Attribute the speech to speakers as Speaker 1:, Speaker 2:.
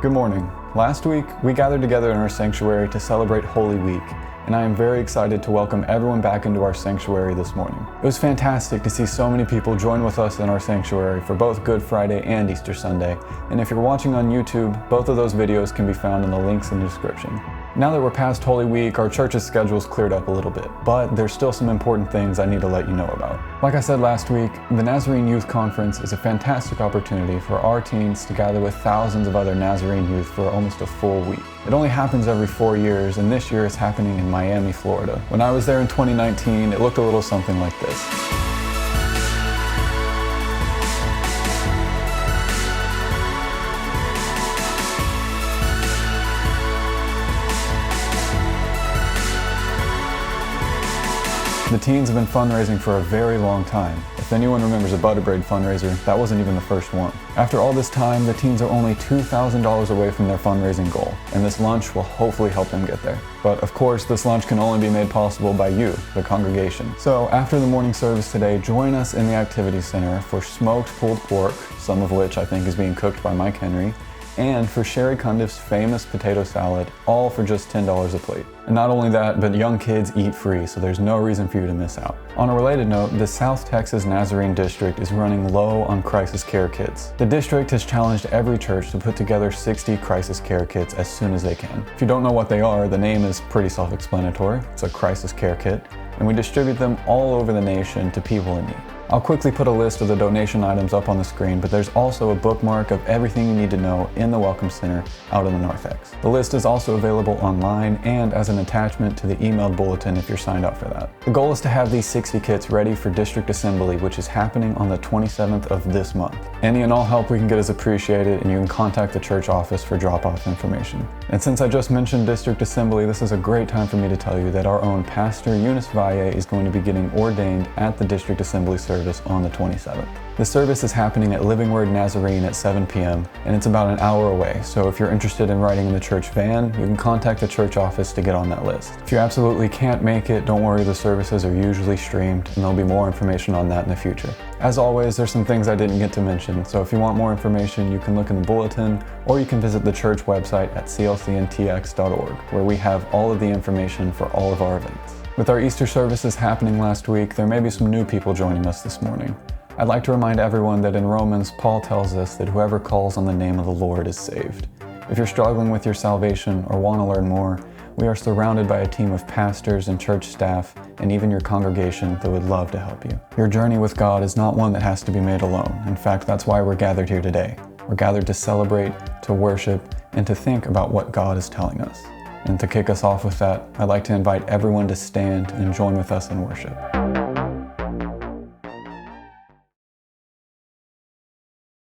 Speaker 1: Good morning. Last week, we gathered together in our sanctuary to celebrate Holy Week, and I am very excited to welcome everyone back into our sanctuary this morning. It was fantastic to see so many people join with us in our sanctuary for both Good Friday and Easter Sunday, and if you're watching on YouTube, both of those videos can be found in the links in the description. Now that we're past Holy Week, our church's schedule's cleared up a little bit, but there's still some important things I need to let you know about. Like I said last week, the Nazarene Youth Conference is a fantastic opportunity for our teens to gather with thousands of other Nazarene youth for almost a full week. It only happens every 4 years, and this year it's happening in Miami, Florida. When I was there in 2019, it looked a little something like this. The teens have been fundraising for a very long time. If anyone remembers a Butter Braid fundraiser, that wasn't even the first one. After all this time, the teens are only $2,000 away from their fundraising goal, and this lunch will hopefully help them get there. But of course, this lunch can only be made possible by you, the congregation. So after the morning service today, join us in the Activity Center for smoked pulled pork, some of which I think is being cooked by Mike Henry, and for Sherry Cundiff's famous potato salad, all for just $10 a plate. And not only that, but young kids eat free, so there's no reason for you to miss out. On a related note, the South Texas Nazarene District is running low on crisis care kits. The district has challenged every church to put together 60 crisis care kits as soon as they can. If you don't know what they are, the name is pretty self-explanatory. It's a crisis care kit, and we distribute them all over the nation to people in need. I'll quickly put a list of the donation items up on the screen, but there's also a bookmark of everything you need to know in the Welcome Center out in the Narthex. The list is also available online and as an attachment to the emailed bulletin if you're signed up for that. The goal is to have these 60 kits ready for District Assembly, which is happening on the 27th of this month. Any and all help we can get is appreciated, and you can contact the church office for drop-off information. And since I just mentioned District Assembly, this is a great time for me to tell you that our own Pastor Eunice Valle is going to be getting ordained at the District Assembly service on the 27th. The service is happening at Living Word Nazarene at 7 p.m. and it's about an hour away, so if you're interested in riding in the church van, you can contact the church office to get on that list. If you absolutely can't make it, don't worry, the services are usually streamed and there'll be more information on that in the future. As always, there's some things I didn't get to mention, so if you want more information, you can look in the bulletin or you can visit the church website at CLCNTX.org, where we have all of the information for all of our events. With our Easter services happening last week, there may be some new people joining us this morning. I'd like to remind everyone that in Romans, Paul tells us that whoever calls on the name of the Lord is saved. If you're struggling with your salvation or want to learn more, we are surrounded by a team of pastors and church staff and even your congregation that would love to help you. Your journey with God is not one that has to be made alone. In fact, that's why we're gathered here today. We're gathered to celebrate, to worship, and to think about what God is telling us. And to kick us off with that, I'd like to invite everyone to stand and join with us in worship.